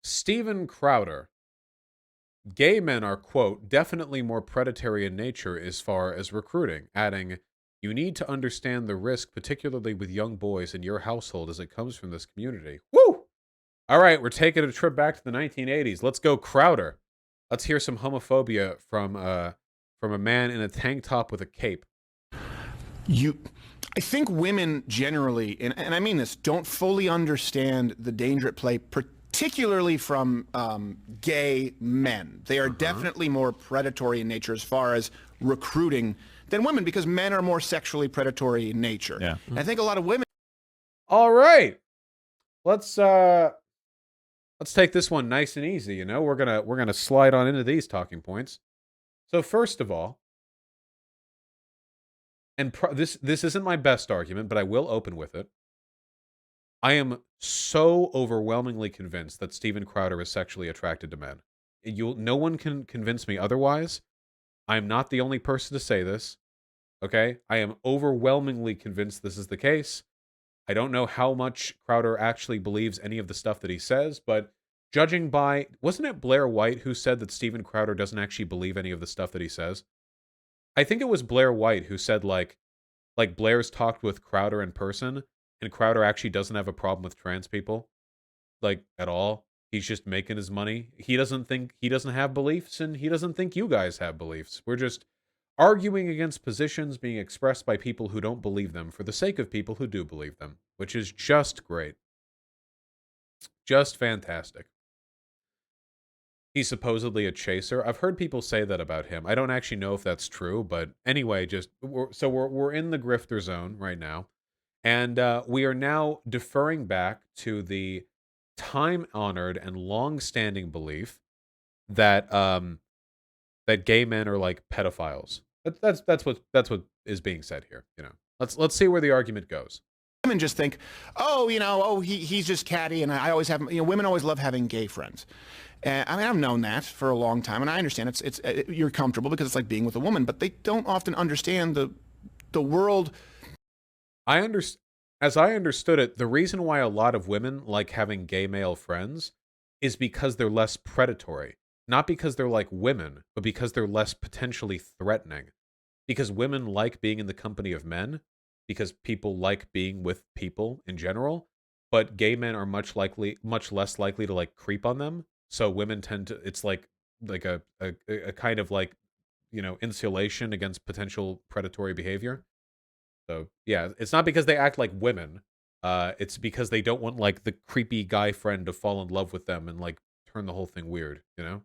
Steven Crowder. Gay men are, quote, definitely more predatory in nature as far as recruiting, adding, you need to understand the risk, particularly with young boys in your household as it comes from this community. Woo! All right, we're taking a trip back to the 1980s. Let's go Crowder. Let's hear some homophobia from a man in a tank top with a cape. I think women generally, and I mean this, don't fully understand the danger at play, particularly from gay men. They are definitely more predatory in nature as far as recruiting than women, because men are more sexually predatory in nature. Yeah. I think a lot of women. All right, let's take this one nice and easy. You know, we're gonna slide on into these talking points. So first of all, and this isn't my best argument, but I will open with it. I am so overwhelmingly convinced that Steven Crowder is sexually attracted to men. No one can convince me otherwise. I am not the only person to say this. Okay? I am overwhelmingly convinced this is the case. I don't know how much Crowder actually believes any of the stuff that he says, but judging by, wasn't it Blair White who said that Steven Crowder doesn't actually believe any of the stuff that he says? I think it was Blair White who said like Blair's talked with Crowder in person, and Crowder actually doesn't have a problem with trans people, like, at all. He's just making his money. He doesn't have beliefs, and he doesn't think you guys have beliefs. We're just arguing against positions being expressed by people who don't believe them for the sake of people who do believe them, which is just great. Just fantastic. He's supposedly a chaser. I've heard people say that about him. I don't actually know if that's true, but anyway, we're in the grifter zone right now. And we are now deferring back to the time-honored and long-standing belief that that gay men are like pedophiles. That's what is being said here. You know, let's see where the argument goes. Women just think, he's just catty, and I always have, women always love having gay friends. And I mean, I've known that for a long time, and I understand you're comfortable because it's like being with a woman, but they don't often understand the world. As I understood it, the reason why a lot of women like having gay male friends is because they're less predatory. Not because they're like women, but because they're less potentially threatening. Because women like being in the company of men, because people like being with people in general, but gay men are much less likely to like creep on them. So women tend to, it's like a kind of like, insulation against potential predatory behavior. So yeah, it's not because they act like women. It's because they don't want like the creepy guy friend to fall in love with them and like turn the whole thing weird, you know?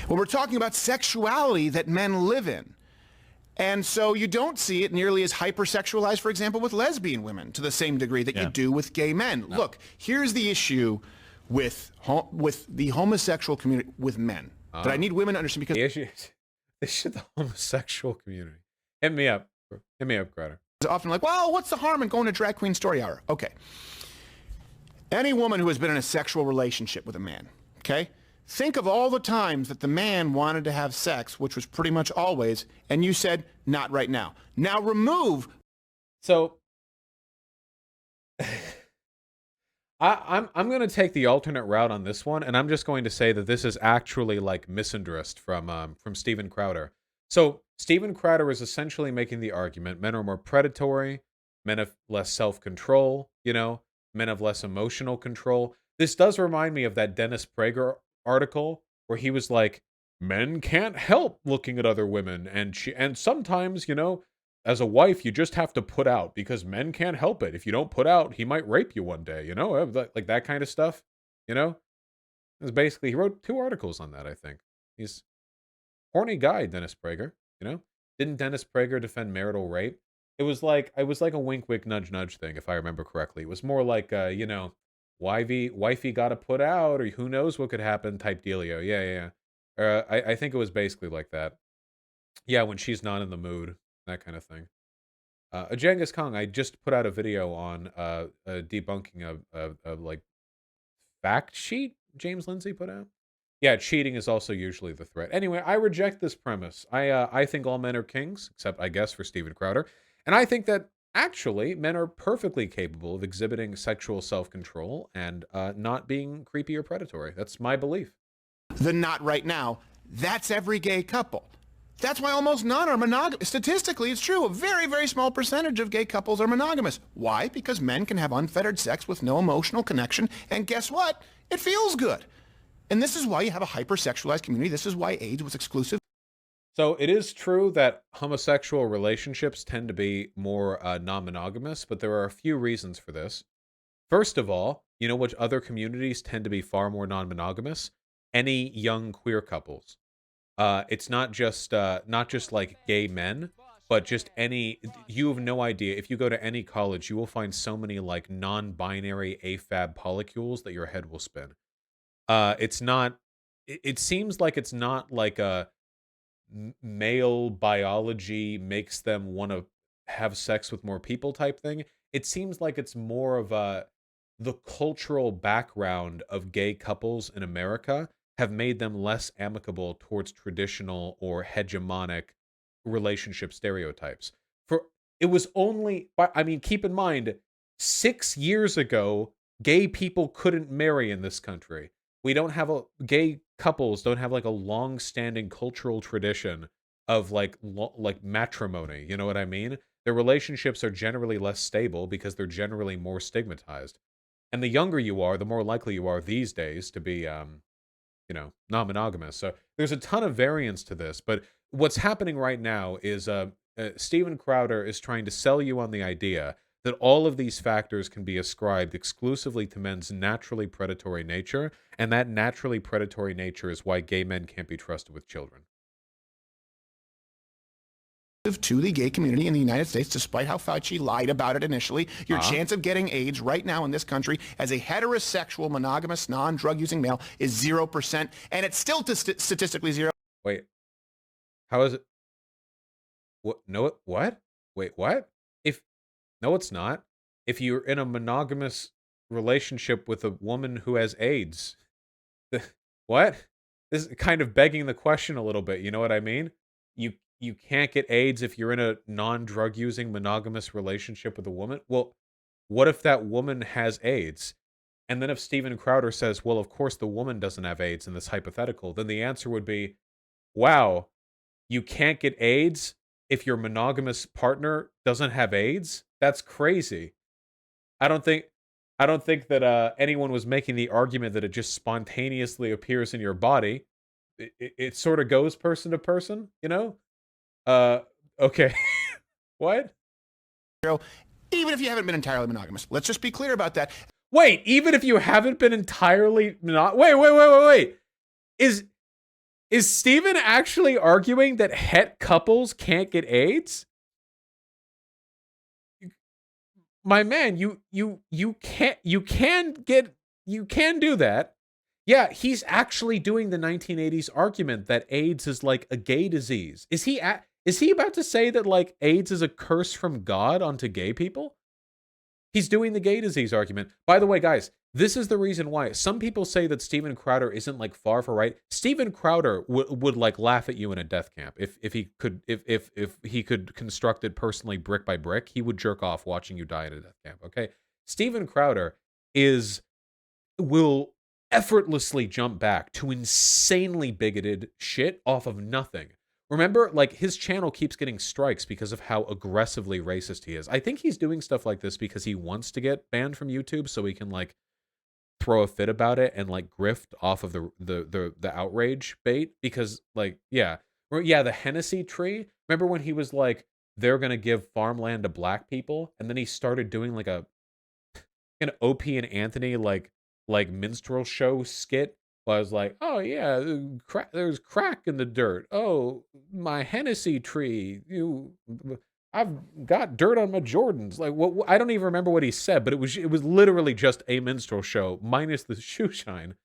Well, we're talking about sexuality that men live in. And so you don't see it nearly as hypersexualized, for example, with lesbian women to the same degree that you do with gay men. No. Look, here's the issue with the homosexual community with men that I need women to understand, because the homosexual community. Hit me up, Crowder. It's often like, well, what's the harm in going to drag queen story hour? Okay. Any woman who has been in a sexual relationship with a man, okay? Think of all the times that the man wanted to have sex, which was pretty much always, and you said, not right now. Now remove. So I'm going to take the alternate route on this one, and I'm just going to say that this is actually like misandrist from Steven Crowder. So Steven Crowder is essentially making the argument men are more predatory, men have less self-control, men have less emotional control. This does remind me of that Dennis Prager article where he was like, men can't help looking at other women, and sometimes, as a wife, you just have to put out because men can't help it. If you don't put out, he might rape you one day, like that kind of stuff, It's basically, he wrote 2 articles on that, I think. He's a horny guy, Dennis Prager, Didn't Dennis Prager defend marital rape? It was like a wink, wink, nudge, nudge thing, if I remember correctly. It was more like, wifey gotta put out, or who knows what could happen type dealio. Yeah. I think it was basically like that. Yeah, when she's not in the mood, that kind of thing. A Genghis Kong, I just put out a video on debunking a like fact sheet James Lindsay put out. Yeah, cheating is also usually the threat. Anyway, I reject this premise. I think all men are kings, except I guess for Steven Crowder. And I think that Actually, men are perfectly capable of exhibiting sexual self-control and not being creepy or predatory. That's my belief. The not right now, that's every gay couple. That's why almost none are monogamous. Statistically, it's true. A very, very small percentage of gay couples are monogamous. Why? Because men can have unfettered sex with no emotional connection, and guess what? It feels good. And this is why you have a hypersexualized community. This is why AIDS was exclusive. So it is true that homosexual relationships tend to be more non-monogamous, but there are a few reasons for this. First of all, you know which other communities tend to be far more non-monogamous? Any young queer couples. It's not just like gay men, but just any. You have no idea. If you go to any college, you will find so many like non-binary AFAB polycules that your head will spin. It's not. It seems like it's not like a male biology makes them want to have sex with more people type thing. It seems like it's more of a the cultural background of gay couples in America have made them less amicable towards traditional or hegemonic relationship stereotypes. For it was only, but I mean, keep in mind, 6 years ago, gay people couldn't marry in this country. We don't have a gay couples don't have like a long-standing cultural tradition of like matrimony. You know what I mean? Their relationships are generally less stable because they're generally more stigmatized. And the younger you are, the more likely you are these days to be non-monogamous. So there's a ton of variance to this, but what's happening right now is Steven Crowder is trying to sell you on the idea that all of these factors can be ascribed exclusively to men's naturally predatory nature, and that naturally predatory nature is why gay men can't be trusted with children. To the gay community in the United States, despite how Fauci lied about it initially. Your chance of getting AIDS right now in this country as a heterosexual, monogamous, non-drug using male is 0%, and it's still statistically zero. Wait, how is it? What? No, what? Wait, what? If no, it's not. If you're in a monogamous relationship with a woman who has AIDS, what? This is kind of begging the question a little bit. You know what I mean? You can't get AIDS if you're in a non-drug using monogamous relationship with a woman. Well, what if that woman has AIDS? And then if Steven Crowder says, well, of course the woman doesn't have AIDS in this hypothetical, then the answer would be, wow, you can't get AIDS if your monogamous partner doesn't have AIDS? That's crazy. I don't think I don't think that anyone was making the argument that it just spontaneously appears in your body. It sort of goes person to person, you know? Uh, okay. What? Even if you haven't been entirely monogamous. Let's just be clear about that. Wait, even if you haven't been entirely not wait. Is Steven actually arguing that het couples can't get AIDS? My man, you can do that. Yeah, he's actually doing the 1980s argument that AIDS is like a gay disease. Is he about to say that like AIDS is a curse from God onto gay people? He's doing the gay disease argument. By the way, guys, this is the reason why some people say that Steven Crowder isn't like far for right. Steven Crowder would like laugh at you in a death camp if he could if he could construct it personally brick by brick. He would jerk off watching you die in a death camp. Okay, Steven Crowder will effortlessly jump back to insanely bigoted shit off of nothing. Remember, like, his channel keeps getting strikes because of how aggressively racist he is. I think he's doing stuff like this because he wants to get banned from YouTube so he can, like, throw a fit about it and, like, grift off of the outrage bait. Because, like, yeah. The Hennessy tree. Remember when he was like, they're going to give farmland to black people? And then he started doing, like, an Opie and Anthony, like minstrel show skit. I was like, oh yeah, there's crack in the dirt. Oh, my Hennessy tree. I've got dirt on my Jordans. Like, what? I don't even remember what he said, but it was literally just a minstrel show minus the shoe shine.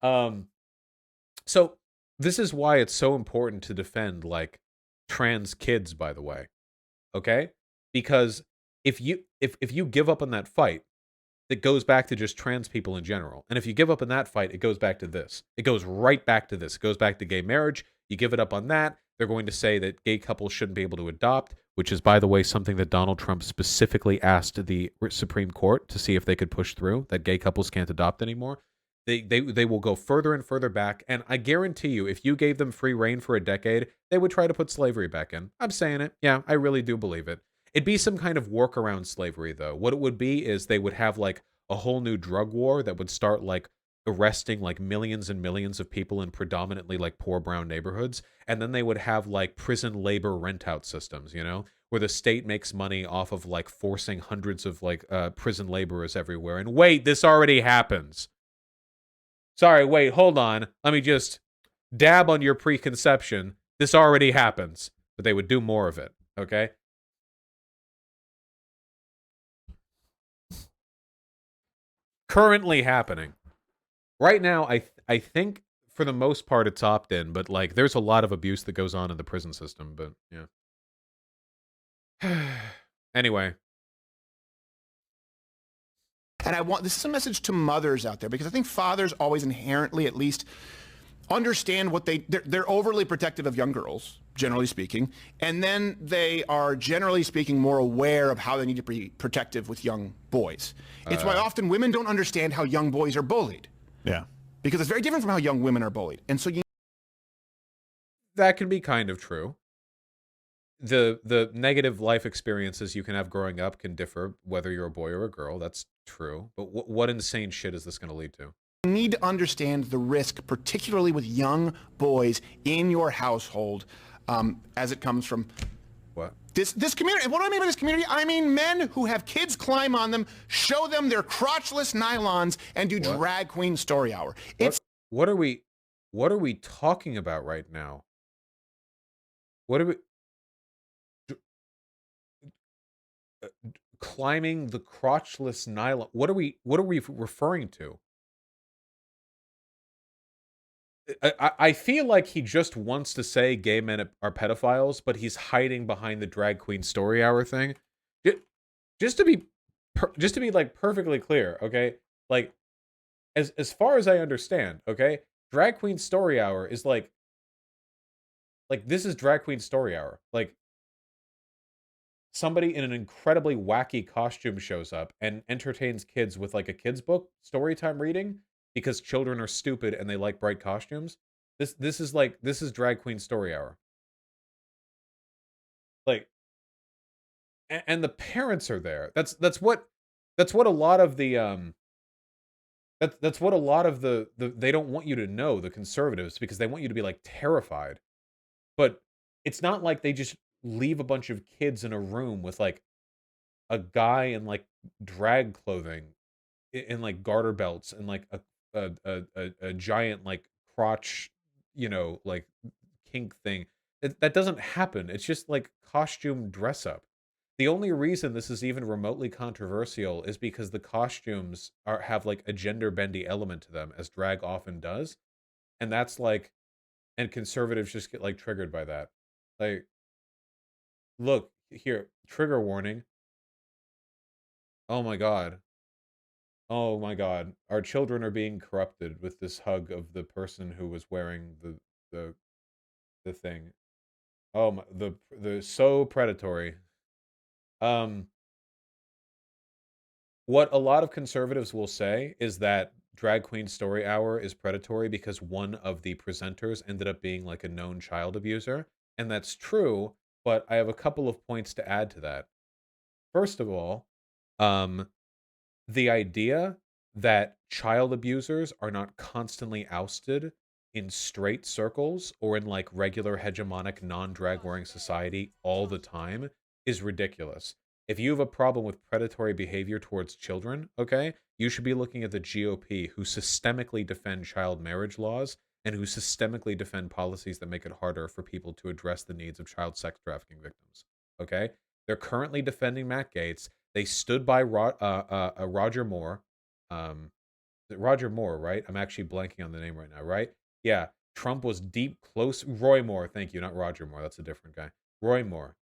So this is why it's so important to defend like trans kids. By the way, okay, because if you give up on that fight, that goes back to just trans people in general. And if you give up on that fight, it goes back to this. It goes right back to this. It goes back to gay marriage. You give it up on that, They're going to say that gay couples shouldn't be able to adopt, which is, by the way, something that Donald Trump specifically asked the Supreme Court to see if they could push through, that gay couples can't adopt anymore. They will go further and further back, and I guarantee you, if you gave them free reign for a decade, they would try to put slavery back in. I'm saying it. Yeah, I really do believe it. It'd be some kind of workaround slavery, though. What it would be is they would have like a whole new drug war that would start like arresting like millions and millions of people in predominantly like poor brown neighborhoods, and then they would have like prison labor rent out systems, where the state makes money off of like forcing hundreds of like prison laborers everywhere. And wait, this already happens. Sorry, wait, hold on. Let me just dab on your preconception. This already happens, but they would do more of it, okay? Currently happening. Right now, I think for the most part it's opt-in, but like there's a lot of abuse that goes on in the prison system, but yeah. Anyway, And this is a message to mothers out there, because I think fathers always inherently at least understand what they're overly protective of young girls, generally speaking, and then they are generally speaking more aware of how they need to be protective with young boys. It's why often women don't understand how young boys are bullied. Yeah. Because it's very different from how young women are bullied. And so that can be kind of true. The negative life experiences you can have growing up can differ whether you're a boy or a girl. That's true. But what insane shit is this going to lead to? you need to understand the risk, particularly with young boys in your household, as it comes from What? this community. And what do I mean by this community? I mean men who have kids climb on them, show them their crotchless nylons, and do drag queen story hour. What are we talking about right now? What are we climbing the crotchless nylon? What are we referring to? I feel like he just wants to say gay men are pedophiles, but he's hiding behind the drag queen story hour thing. Just to be like perfectly clear, okay? Like as far as I understand, okay? Drag queen story hour is like this is drag queen story hour. Like somebody in an incredibly wacky costume shows up and entertains kids with like a kid's book story time reading because children are stupid and they like bright costumes. This is drag queen story hour. Like and the parents are there. That's what a lot of the that's what a lot of the they don't want you to know, the conservatives, because they want you to be like terrified. But it's not like they just leave a bunch of kids in a room with like a guy in like drag clothing in like garter belts and like a giant like crotch, like kink thing. That doesn't happen. It's just like costume dress up. The only reason this is even remotely controversial is because the costumes have like a gender bendy element to them, as drag often does. And that's like, and conservatives just get like triggered by that. Like, look here, trigger warning. Oh my god. Oh my god. Our children are being corrupted with this hug of the person who was wearing the the thing. Oh my, the so predatory. Um what a lot of conservatives will say is that Drag Queen Story Hour is predatory because one of the presenters ended up being like a known child abuser, and that's true, but I have a couple of points to add to that. First of all, um the idea that child abusers are not constantly ousted in straight circles or in like regular hegemonic non-drag wearing society all the time is ridiculous. If you have a problem with predatory behavior towards children, okay, you should be looking at the GOP, who systemically defend child marriage laws and who systemically defend policies that make it harder for people to address the needs of child sex trafficking victims. Okay? They're currently defending Matt Gaetz. They stood by Roger Moore. Roger Moore, right? I'm actually blanking on the name right now, right? Yeah. Trump was deep close. Roy Moore, thank you, not Roger Moore. That's a different guy. Roy Moore.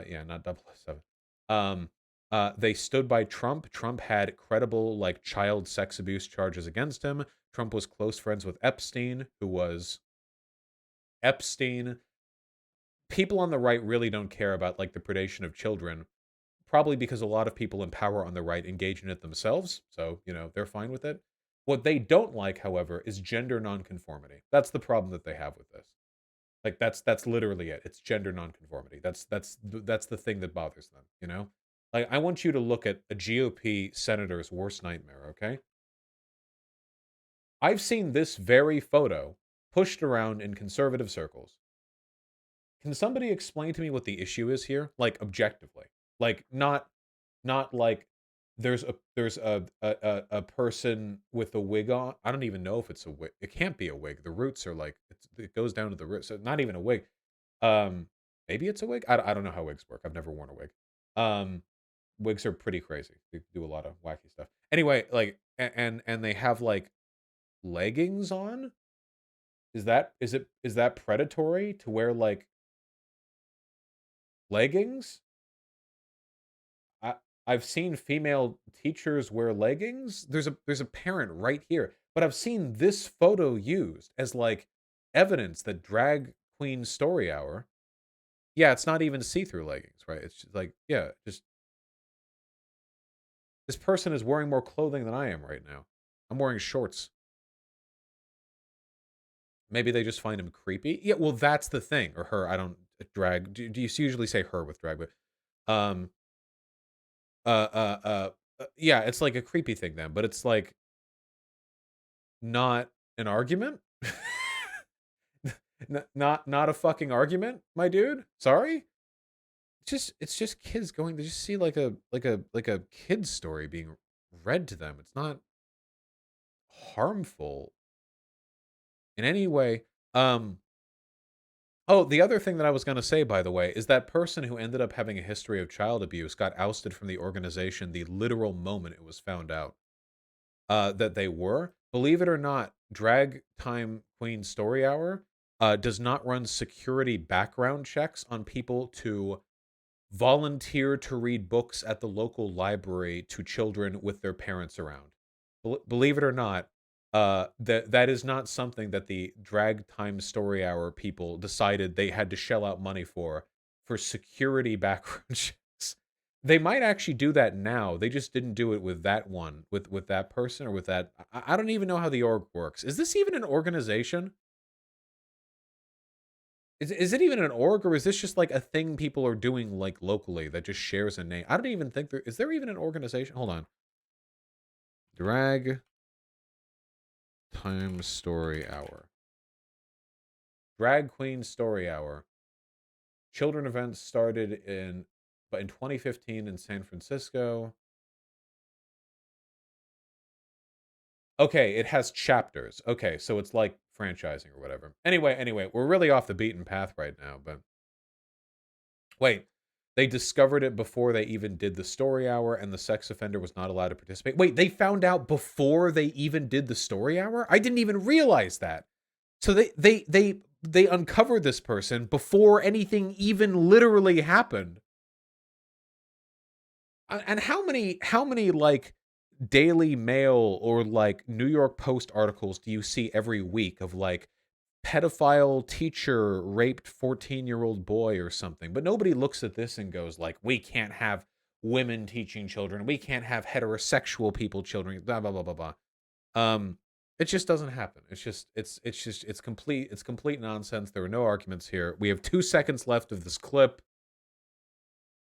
Yeah, not 007. They stood by Trump. Trump had credible like child sex abuse charges against him. Trump was close friends with Epstein, who was Epstein people on the right really don't care about like the predation of children, probably because a lot of people in power on the right engage in it themselves. So, they're fine with it. What they don't like, however, is gender nonconformity. That's the problem that they have with this. Like that's literally it. It's gender nonconformity. That's the thing that bothers them. Like I want you to look at a GOP senator's worst nightmare, okay? I've seen this very photo pushed around in conservative circles. Can somebody explain to me what the issue is here? Like objectively. Like not like there's a person with a wig on. I don't even know if it's a wig. It can't be a wig. The roots are like it goes down to the roots. So not even a wig. Um, Maybe it's a wig. I don't know how wigs work. I've never worn a wig. Um, Wigs are pretty crazy. They do a lot of wacky stuff. Anyway, like and they have like leggings on. Is that predatory to wear like leggings? I I've seen female teachers wear leggings. There's a parent right here, but I've seen this photo used as like evidence that drag queen story hour. Yeah, it's not even see-through leggings, right? It's just like, yeah, just this person is wearing more clothing than I am right now. I'm wearing shorts. Maybe they just find him creepy. Yeah, well, that's the thing. Or her. I don't drag. Do you usually say her with drag? But um, uh, uh, uh, yeah, it's like a creepy thing then. But it's like not an argument. Not a fucking argument, my dude. Sorry. It's just kids going. They just see like a kid's story being read to them. It's not harmful in any way. Um, Oh, the other thing that I was going to say, by the way, is that person who ended up having a history of child abuse got ousted from the organization the literal moment it was found out that they were. Believe it or not, Drag Time Queen Story Hour does not run security background checks on people to volunteer to read books at the local library to children with their parents around. Believe it or not, that is not something that the Drag Time Story Hour people decided they had to shell out money for security background checks. They might actually do that now. They just didn't do it with that one, with that person or with that. I don't even know how the org works. Is this even an organization? Is it even an org, or is this just like a thing people are doing like locally that just shares a name? I don't even think there even an organization. Hold on. Drag Time Story Hour. Drag Queen Story Hour. Children events started in 2015 in San Francisco. Okay, it has chapters. Okay, so it's like franchising or whatever. Anyway, we're really off the beaten path right now, but wait. They discovered it before they even did the story hour, and the sex offender was not allowed to participate. Wait, they found out before they even did the story hour? I didn't even realize that. So they uncovered this person before anything even literally happened. And how many like Daily Mail or like New York Post articles do you see every week of like pedophile teacher raped 14-year-old boy or something? But nobody looks at this and goes like, we can't have women teaching children. We can't have heterosexual people children, blah blah blah blah blah. It just doesn't happen. It's complete nonsense. There are no arguments here. We have 2 seconds left of this clip.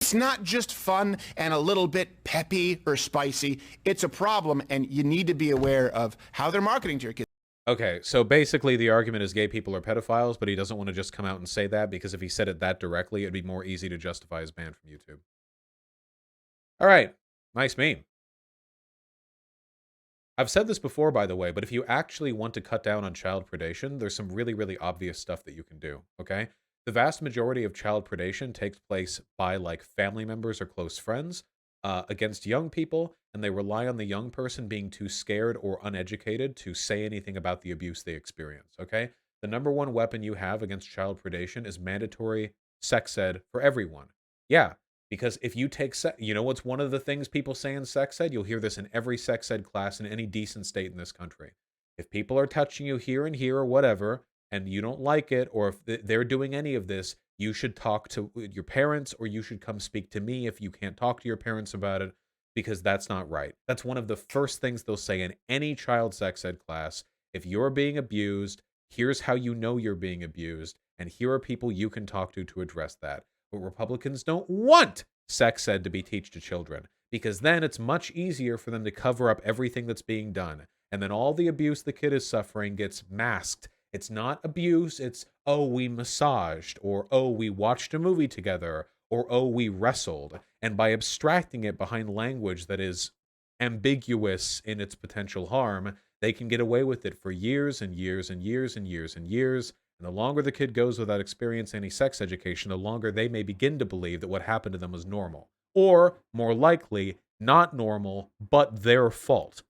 It's not just fun and a little bit peppy or spicy. It's a problem, and you need to be aware of how they're marketing to your kids. Okay, so basically the argument is gay people are pedophiles, but he doesn't want to just come out and say that because if he said it that directly, it'd be more easy to justify his ban from YouTube. All right, nice meme. I've said this before, by the way, but if you actually want to cut down on child predation, there's some really, really obvious stuff that you can do, okay? The vast majority of child predation takes place by, like, family members or close friends against young people, and they rely on the young person being too scared or uneducated to say anything about the abuse they experience, okay? The number one weapon you have against child predation is mandatory sex ed for everyone. Yeah, because if you take you know what's one of the things people say in sex ed? You'll hear this in every sex ed class in any decent state in this country. If people are touching you here and here or whatever, and you don't like it, or if they're doing any of this, you should talk to your parents, or you should come speak to me if you can't talk to your parents about it, because that's not right. That's one of the first things they'll say in any child sex ed class. If you're being abused, here's how you know you're being abused, and here are people you can talk to address that. But Republicans don't want sex ed to be taught to children, because then it's much easier for them to cover up everything that's being done. And then all the abuse the kid is suffering gets masked. It's not abuse, it's, oh, we massaged, or oh, we watched a movie together, or oh, we wrestled. And by abstracting it behind language that is ambiguous in its potential harm, they can get away with it for years and years and years and years and years. And the longer the kid goes without experiencing any sex education, the longer they may begin to believe that what happened to them was normal. Or, more likely, not normal, but their fault.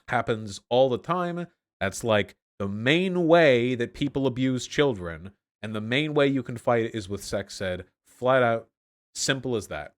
Happens all the time. That's like the main way that people abuse children, and the main way you can fight it is with sex ed. Flat out, simple as that.